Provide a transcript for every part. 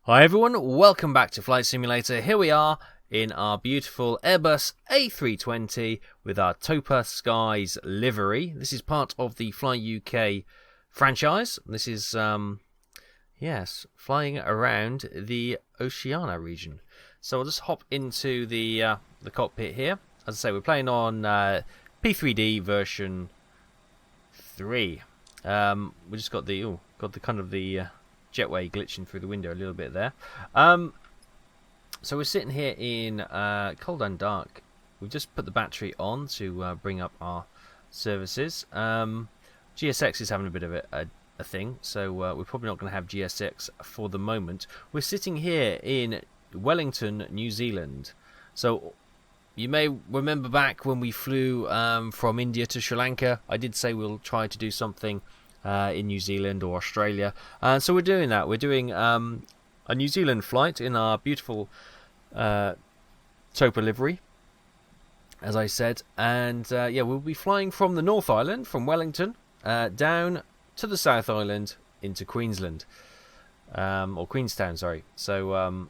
Hi everyone, welcome back to Flight Simulator. Here we are in our beautiful Airbus A320 with our TOPA Skies livery. This is part of the Fly UK franchise. This is, yes, flying around the Oceania region. So I'll just hop into the cockpit here. As I say, we're playing on P3D version 3. We just got the kind of the jetway glitching through the window a little bit there. So we're sitting here in cold and dark. We've just put the battery on to bring up our services. GSX is having a bit of a thing, so we're probably not going to have GSX for the moment. We're sitting here in Wellington, New Zealand. So you may remember back when we flew from India to Sri Lanka, I did say we'll try to do something in New Zealand or Australia, and so we're doing that. We're doing a New Zealand flight in our beautiful TOPA livery, as I said, and yeah, we'll be flying from the North Island, from Wellington, down to the South Island into Queensland, or Queenstown, sorry. So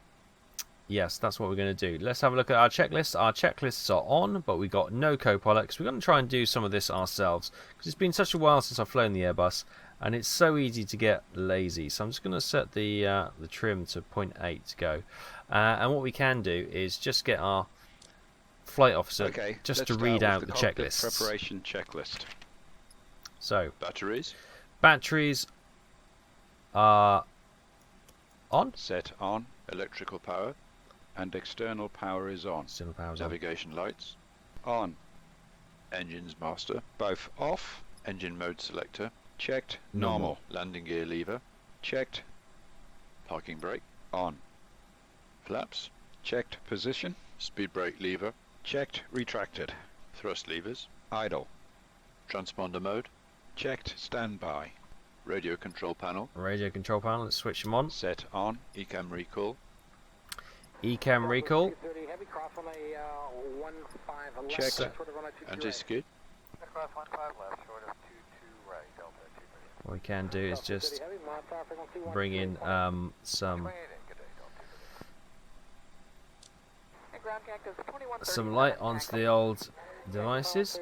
yes, that's what we're going to do. Let's have a look at our checklist. Our checklists are on, but we've got no co-pilot because we're going to try and do some of this ourselves because it's been such a while since I've flown the Airbus and it's so easy to get lazy. So I'm just going to set the trim to 0.8 to go. And what we can do is just get our flight officer just to read out the checklist. Preparation checklist. So batteries are on. Set on. Electrical power. And external power is on. External power is Navigation lights on. Engines master both off. Engine mode selector checked. Normal. Landing gear lever checked. Parking brake on. Flaps checked. Position. Speed brake lever checked. Retracted. Thrust levers idle. Transponder mode checked. Standby. Radio control panel. Radio control panel. Let's switch them on. Set on. ECAM recall. ECAM recall. Checked. Anti-skid. What we can do is just bring in some light onto the old devices.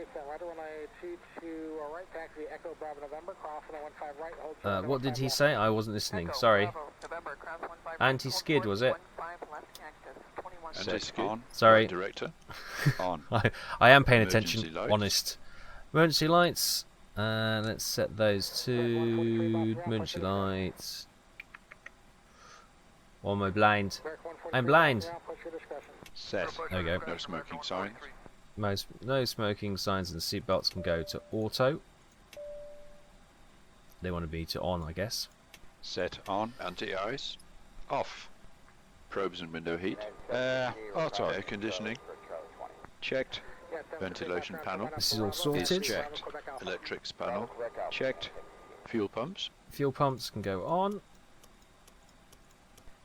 What did he say? I wasn't listening. Sorry. Anti-skid, was it? Anti-skid. Sorry. Director. On. I am paying attention. Lights. Honest. Emergency lights. Let's set those to emergency lights. Or am I blind? I'm blind. Set. There we go. No smoking signs. No smoking signs, and seatbelts can go to auto. They want to be to on, I guess. Set on. Anti-ice. Off. Probes and window heat. Auto. Air conditioning. Checked. Ventilation panel. This is all sorted. Is checked. Electrics panel. Checked. Fuel pumps. Fuel pumps can go on.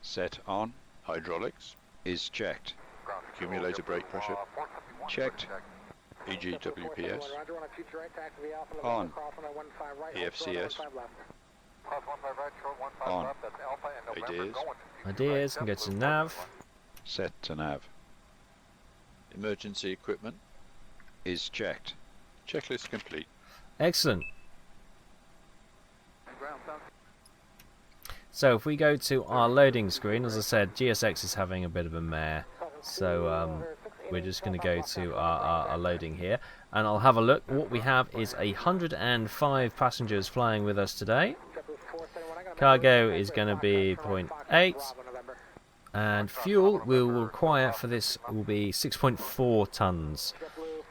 Set on. Hydraulics. Is checked. Accumulator brake pressure. Checked. EGWPS. On. EFCS. On. Ideas can go to nav. Set to nav. Emergency equipment. Is checked. Checklist complete. Excellent. So if we go to our loading screen, as I said, GSX is having a bit of a mare. So we're just going to go to our loading here. And I'll have a look. What we have is 105 passengers flying with us today. Cargo is going to be 0.8. And fuel we will require for this will be 6.4 tons.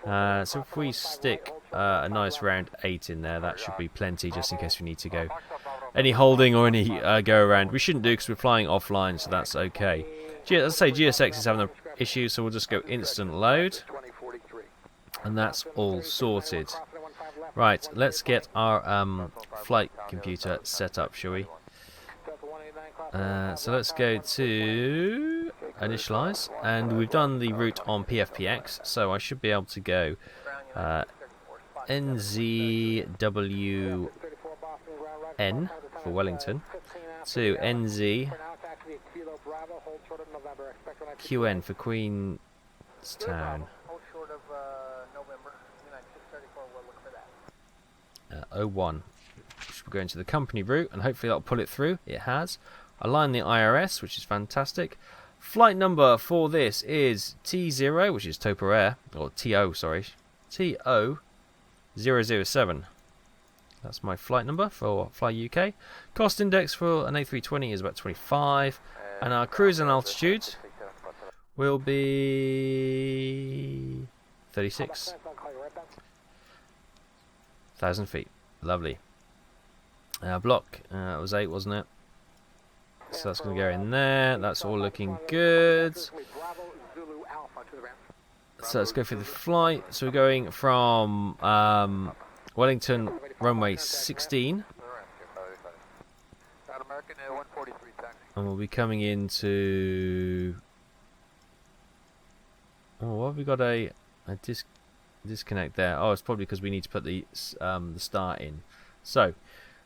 So if we stick a nice round 8 in there, that should be plenty just in case we need to go any holding or any go around. We shouldn't do because we're flying offline, so that's okay. Let's say GSX is having an issue, so we'll just go instant load. And that's all sorted. Right, let's get our flight computer set up, shall we? So let's go to initialize, and we've done the route on PFPX, so I should be able to go NZWN for Wellington to NZ QN for Queenstown. 01. We're going to the company route, and hopefully that'll pull it through. It has. Align the IRS, which is fantastic. Flight number for this is T0, which is TOPA Air, or TO, sorry. TO007. That's my flight number for Fly UK. Cost index for an A320 is about 25, and our cruising altitude will be 36,000 feet. Lovely. Block was 8, wasn't it? So that's going to go in there. That's all looking good. So let's go through the flight. So we're going from Wellington runway 16. And we'll be coming into... Oh, what have we got a disconnect there? Oh, it's probably because we need to put the start in. So,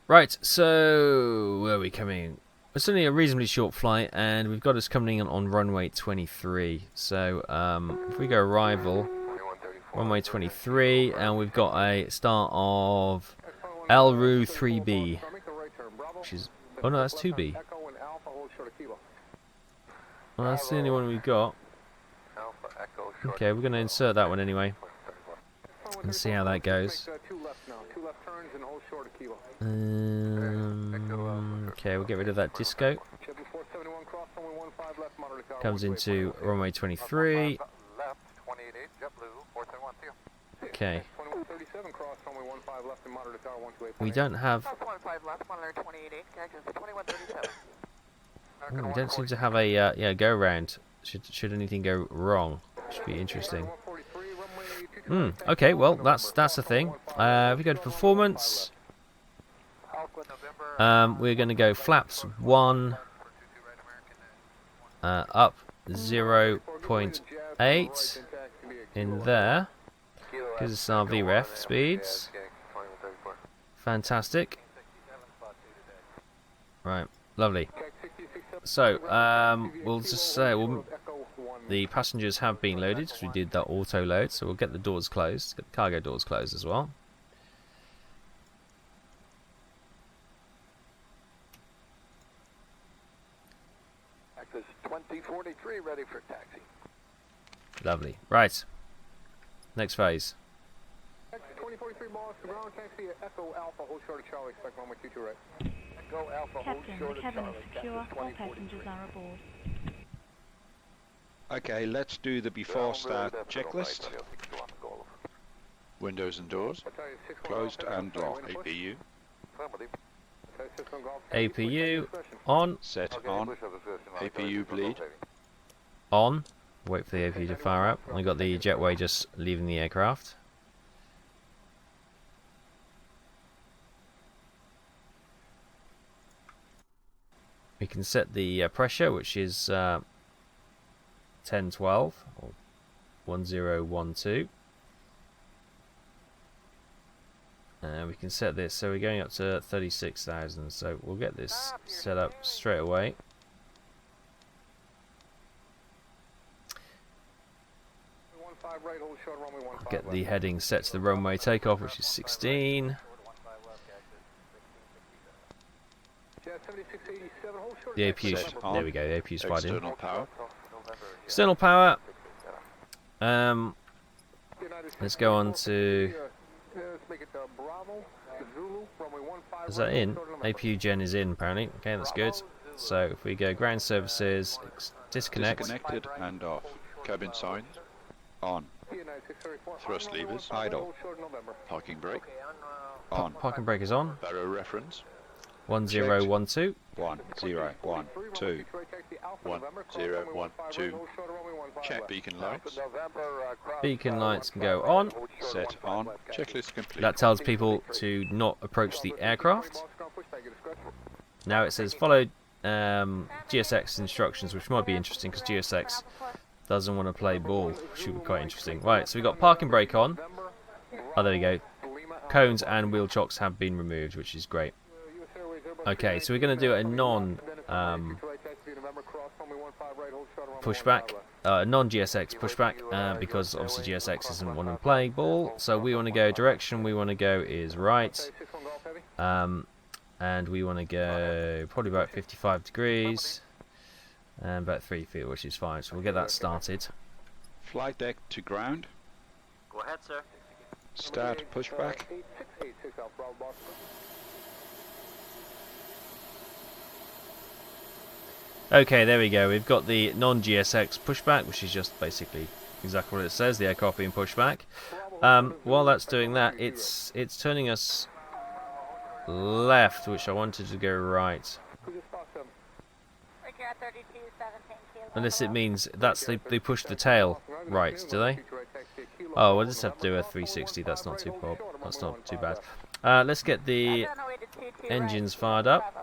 right, so where are we coming? It's only a reasonably short flight, and we've got us coming in on runway 23. So, if we go arrival, runway 23, and we've got a start of LRU 3B, which is... Oh no, that's 2B. Well, that's the only one we've got. Okay, we're going to insert that one anyway. And see how that goes. Okay, we'll get rid of that disco. Comes into runway 23. Okay. We don't have... Oh, we don't seem to have a go round. Should anything go wrong? Should be interesting. Okay, well that's the thing. If we go to performance, we're going to go flaps 1 up 0.8 in there. Gives us our VREF speeds. Fantastic. Right, lovely. So we'll just say the passengers have been loaded because we did that auto load, so we'll get the doors closed, get the cargo doors closed as well. Access 2043 ready for taxi. Lovely. Right. Next phase. 2043 boss, ground taxi Echo Alpha, hold short of Charlie, expect runway 22 right. Echo Alpha, hold short of Captain, the cabin Charlie. is secure, all passengers are aboard. Okay, let's do the before start checklist. Windows and doors closed and locked. APU APU on. set on. APU bleed. On. Wait for the APU to fire up. We got the jetway just leaving the aircraft. We can set the pressure, which is 1012 or 1012. We can set this, so we're going up to 36,000. So we'll get this set up straight away. Get the heading set to the runway takeoff, which is 16. The APU, there we go, the APU's fired in. External power. External power. Let's go on to... Is that in? APU gen is in apparently. Okay, that's good. So if we go ground services, disconnect. Disconnected and off. Cabin signs on. Thrust levers idle. Parking brake on. Parking brake is on. Barrow reference 1012. 1012 1012. Check beacon lights. Beacon lights can go on. Set on. Checklist complete. That tells people to not approach the aircraft. Now it says follow GSX instructions, which might be interesting because GSX doesn't want to play ball. Should be quite interesting. Right, so we've got parking brake on. Oh, there we go. Cones and wheel chocks have been removed, which is great. Okay, so we're going to do a non pushback. non-GSX pushback because obviously GSX isn't one and play ball. So we want to go direction we want to go is right, and we want to go probably about 55 degrees and about 3 feet, which is fine. So we'll get that started. Flight deck to ground. Go ahead, sir. Start pushback. Okay, there we go. We've got the non-GSX pushback, which is just basically exactly what it says, the aircraft being pushed back. While that's doing that, it's turning us left, which I wanted to go right. Unless it means that's they push the tail right, do they? Oh, we'll just have to do a 360. That's not too bad. Let's get the engines fired up.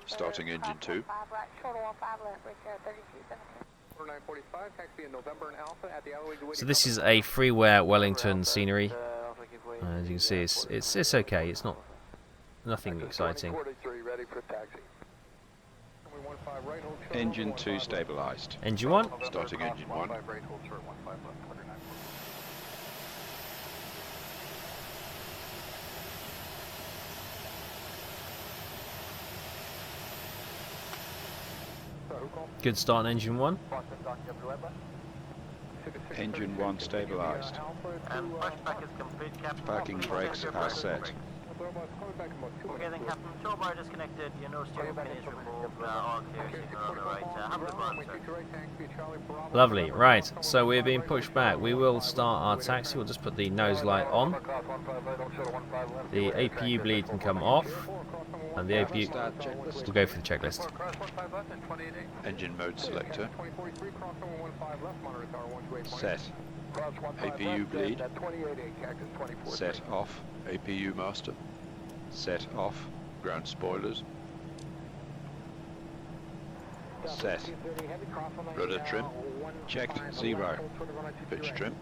Starting engine 2. So this is a freeware Wellington scenery. As you can see, it's okay. It's not nothing exciting. Engine 2 stabilized. Engine 1. Starting engine 1. Good start on engine 1. Engine 1 stabilized. Pushback is complete, Captain. Parking brakes are set. Okay then, Captain. Tow bar disconnected. Your nose steering pin is removed. All clear signal on the right. Have a good run, sir. Lovely. Right. So we're being pushed back. We will start our taxi. We'll just put the nose light on. The APU bleed can come off. And the APU... We'll go for the checklist. Engine mode selector. Set. APU bleed. Set off. APU master. Set off. Ground spoilers. Set. Rudder trim. Checked. 0. Pitch trim.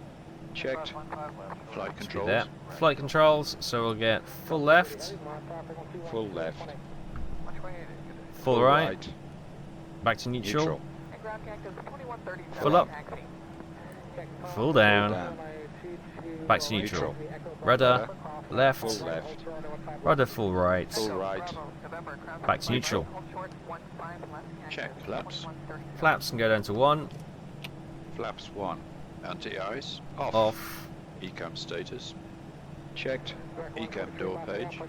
Checked. Flight controls. There. Flight controls. So we'll get full left. Full left. Full right. Back to neutral. Full up. Full down. Back to neutral. Rudder left. Full left. Rudder full right. Full right. Back to neutral. Check. Flaps. Flaps can go down to 1. Flaps 1. Anti-ice. Off. Off. ECAM status. Checked. ECAM door page.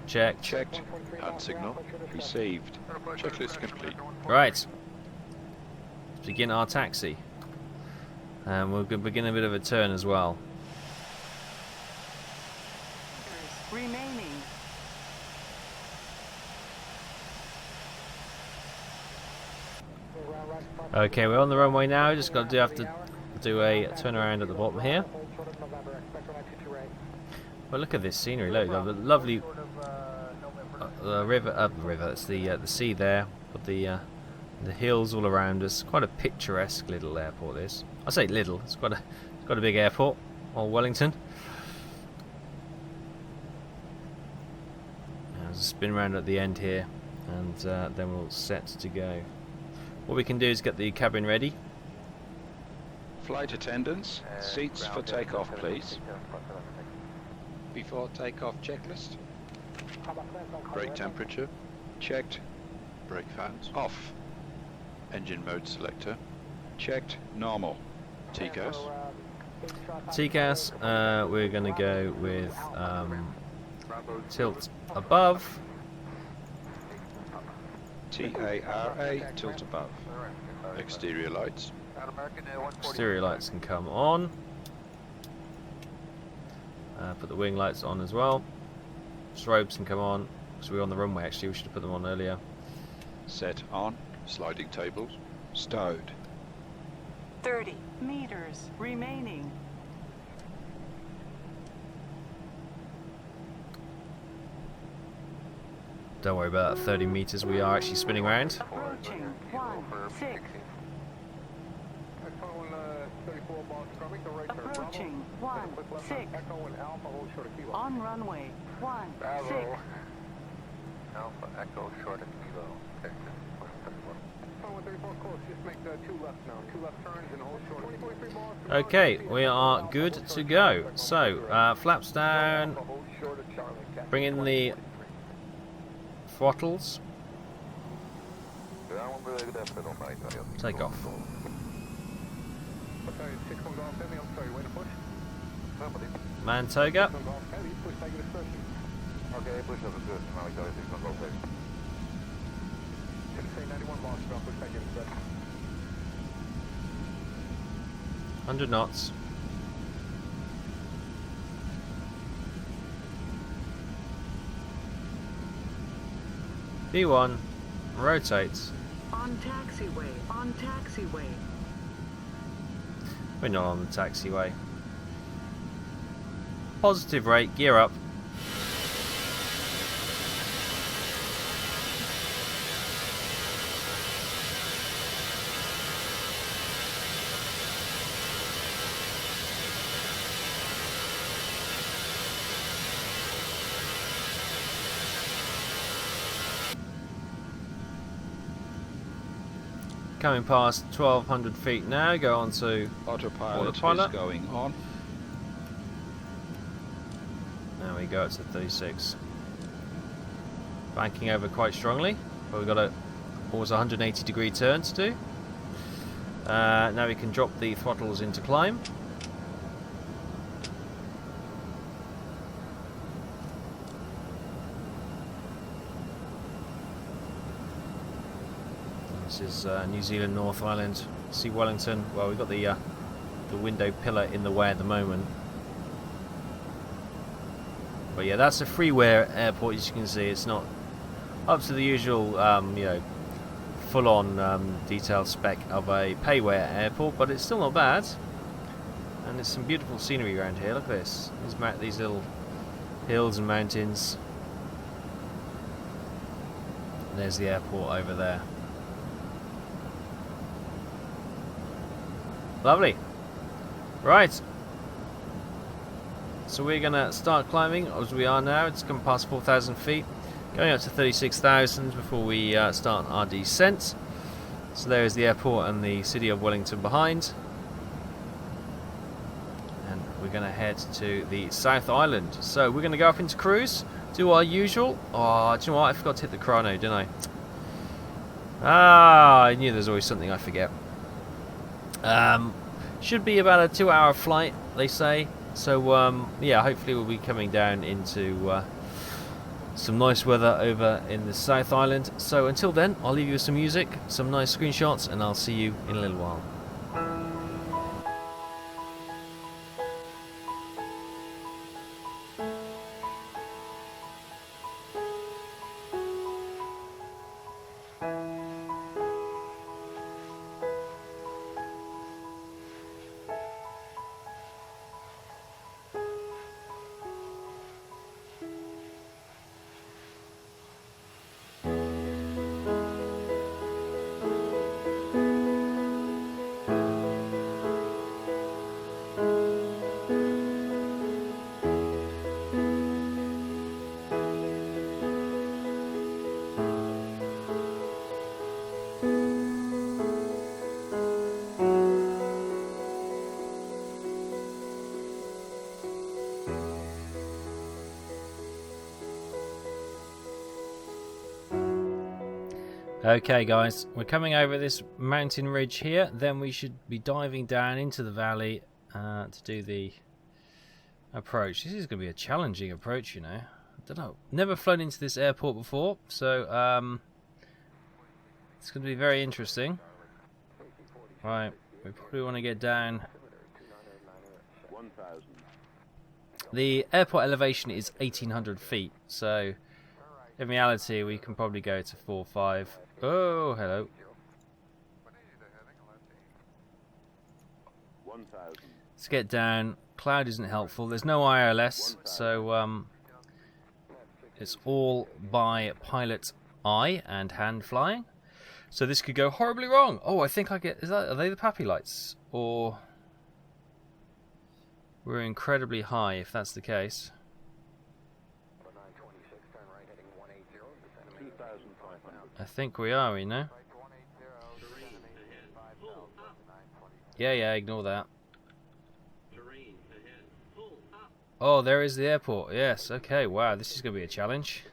Check. Checked. Hand signal. Received. Checklist complete. Right. Let's begin our taxi. And we'll begin a bit of a turn as well. Remaining. Okay, we're on the runway now. Just got to have to do a turnaround at the bottom here. Well, look at this scenery. Look, the lovely river. It's the sea there. But the hills all around us. Quite a picturesque little airport. This. I say little. It's got a big airport. Old Wellington. There's a spin round at the end here, and then we'll set to go. What we can do is get the cabin ready. Flight attendants, seats for takeoff, please. Before takeoff checklist. Brake temperature, checked. Brake fans, off. Engine mode selector, checked. Normal. TCAS. TCAS, we're going to go with tilt above. TARA, tilt above. Exterior lights. Exterior lights can come on. Put the wing lights on as well. Strobes can come on. So we're on the runway actually, we should have put them on earlier. Set on. Sliding tables. Stowed. 30 meters remaining. Don't worry about that 30 meters, we are actually spinning around. Approaching 16. Approaching 16. On runway 16. Alpha Echo short of Kilo. Okay, we are good to go. So, flaps down. Bring in the throttles. Take off. Mantoga. Okay, push up is good. Now we got it. 6 on go, please. 91 miles, push back in. 100 knots. B1 rotates. On taxiway. On taxiway. We're not on the taxiway. Positive rate, gear up. Coming past 1200 feet now, go on to Autopilot is going on. There we go, it's at 36. Banking over quite strongly, but we've got a always 180 degree turn to do. Now we can drop the throttles into climb. This is New Zealand North Island. See Wellington. Well, we've got the window pillar in the way at the moment. But yeah, that's a freeware airport. As you can see, it's not up to the usual, you know, full-on detailed spec of a payware airport, but it's still not bad. And there's some beautiful scenery around here. Look at this. These little hills and mountains. And there's the airport over there. Lovely. Right. So we're going to start climbing as we are now. It's come past 4,000 feet. Going up to 36,000 before we start our descent. So there is the airport and the city of Wellington behind. And we're going to head to the South Island. So we're going to go up into cruise. Do our usual. Oh, do you know what? I forgot to hit the chrono, didn't I? Ah, I knew there's always something I forget. Should be about a 2-hour flight, they say. So yeah, hopefully we'll be coming down into some nice weather over in the South Island. So until then, I'll leave you with some music, some nice screenshots, and I'll see you in a little while. Okay guys, we're coming over this mountain ridge here, then we should be diving down into the valley to do the approach. This is going to be a challenging approach, you know. I don't know, never flown into this airport before, so it's going to be very interesting. Right, we probably want to get down. The airport elevation is 1,800 feet, so in reality we can probably go to 4 or 5. Oh, hello. Let's get down. Cloud isn't helpful. There's no ILS, so it's all by pilot eye and hand flying. So this could go horribly wrong. Oh, I think I get. Are they the Pappy lights? Or we're incredibly high if that's the case. I think we are, you know. Yeah, ignore that. Oh, there is the airport. Yes, okay, wow, this is going to be a challenge.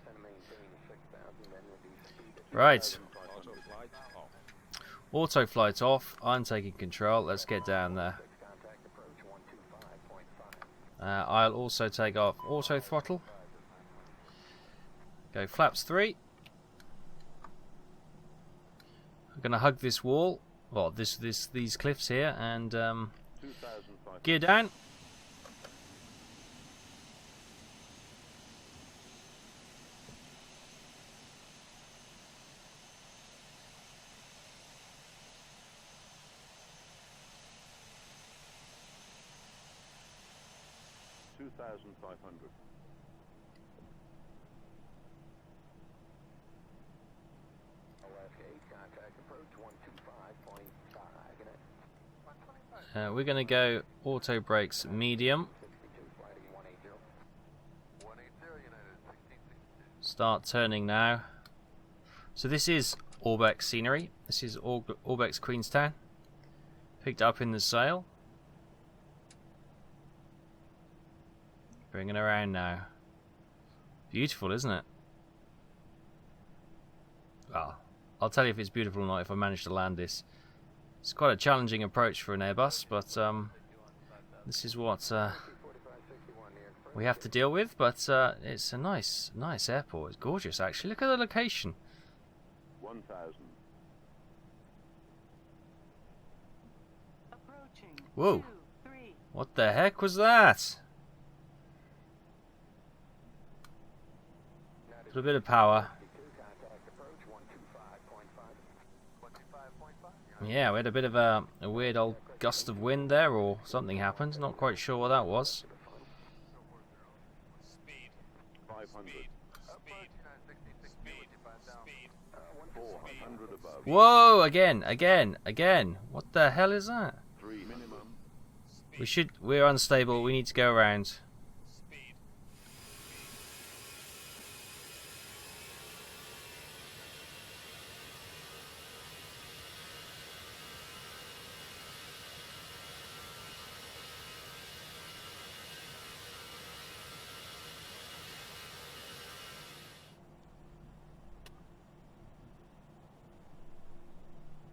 Right. Auto flight off. I'm taking control. Let's get down there. I'll also take off auto throttle. Go flaps 3. I'm going to hug this wall. Well, these cliffs here, and gear down. We're going to go auto brakes medium. Start turning now. So this is Orbex scenery. This is Orbex Queenstown. Picked up in the sail. Bringing around now. Beautiful, isn't it? Well, I'll tell you if it's beautiful or not if I manage to land this. It's quite a challenging approach for an Airbus, but this is what we have to deal with. But it's a nice airport. It's gorgeous, actually. Look at the location. 1,000. Whoa! What the heck was that? A little bit of power. Yeah, we had a bit of a weird old gust of wind there, or something happened. Not quite sure what that was. 500. 400 above. Whoa! Again! What the hell is that? 3 minimum. We're unstable. We need to go around.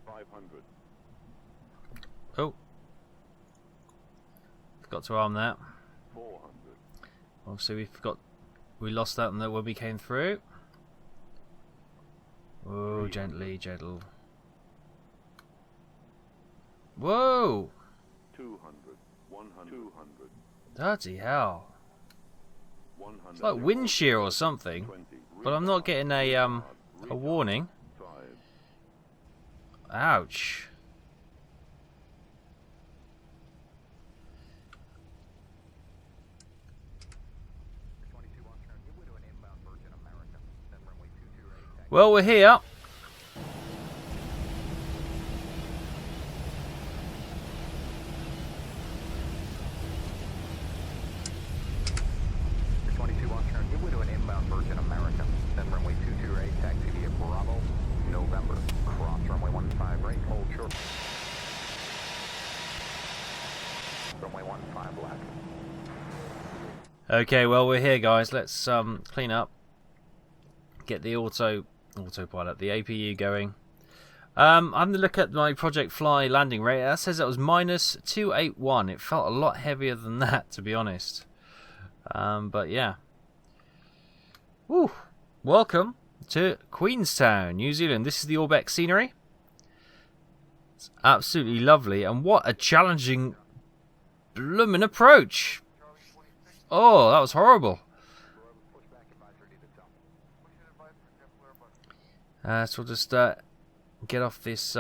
500. Oh. Forgot to arm that. 400. Obviously we lost that when we came through. Oh, gently, gentle. Whoa! 200. 100. 200. Dirty hell. 100. It's like wind shear or something, 20. but I'm not getting a warning. 5. Ouch. Well, we're here. Okay, well, we're here, guys. Let's clean up, get the autopilot, the APU going. I'm having a look at my Project Fly landing rate. That says that was minus 281. It felt a lot heavier than that, to be honest. But yeah. Woo! Welcome to Queenstown, New Zealand. This is the Orbex scenery. It's absolutely lovely, and what a challenging bloomin' approach. Oh, that was horrible. So we'll just get off this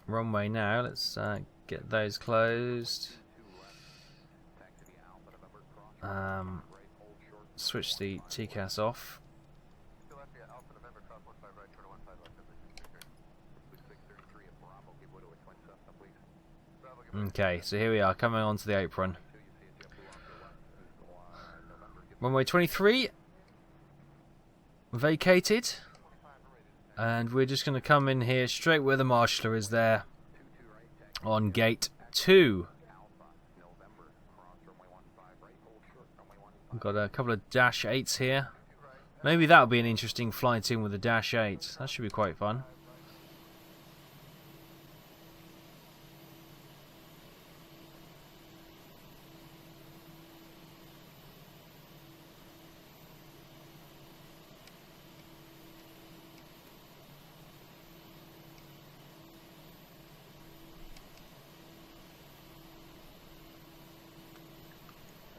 runway now. Let's get those closed. Switch the TCAS off. Okay, so here we are, coming onto the apron. Runway 23 vacated, and we're just going to come in here straight where the marshaller is there on gate 2. We've got a couple of Dash 8s here. Maybe that'll be an interesting flight in with a Dash 8. That should be quite fun.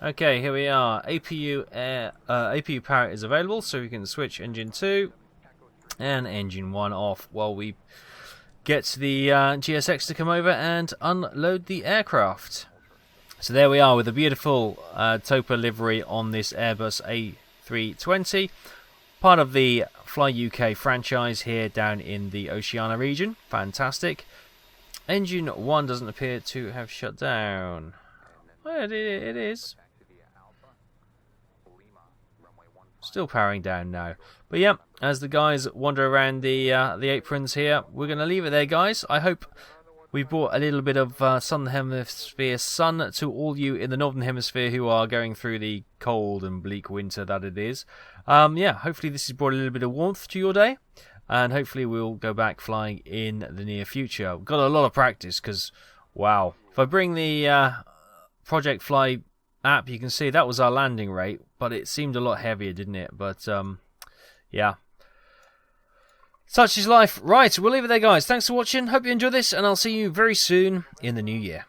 Okay, here we are. APU power is available, so we can switch engine 2 and engine 1 off while we get the GSX to come over and unload the aircraft. So there we are with a beautiful TOPA livery on this Airbus A320, part of the Fly UK franchise here down in the Oceania region. Fantastic. Engine 1 doesn't appear to have shut down. Well, it is. Still powering down now. But yeah, as the guys wander around the aprons here, we're going to leave it there, guys. I hope we brought a little bit of Southern Hemisphere sun to all you in the Northern Hemisphere who are going through the cold and bleak winter that it is. Yeah, hopefully this has brought a little bit of warmth to your day. And hopefully we'll go back flying in the near future. We've got a lot of practice because, wow. If I bring the Project Fly app, you can see that was our landing rate, but it seemed a lot heavier, didn't it? But yeah, such is life. Right, we'll leave it there, guys. Thanks for watching. Hope you enjoyed this, and I'll see you very soon in the new year.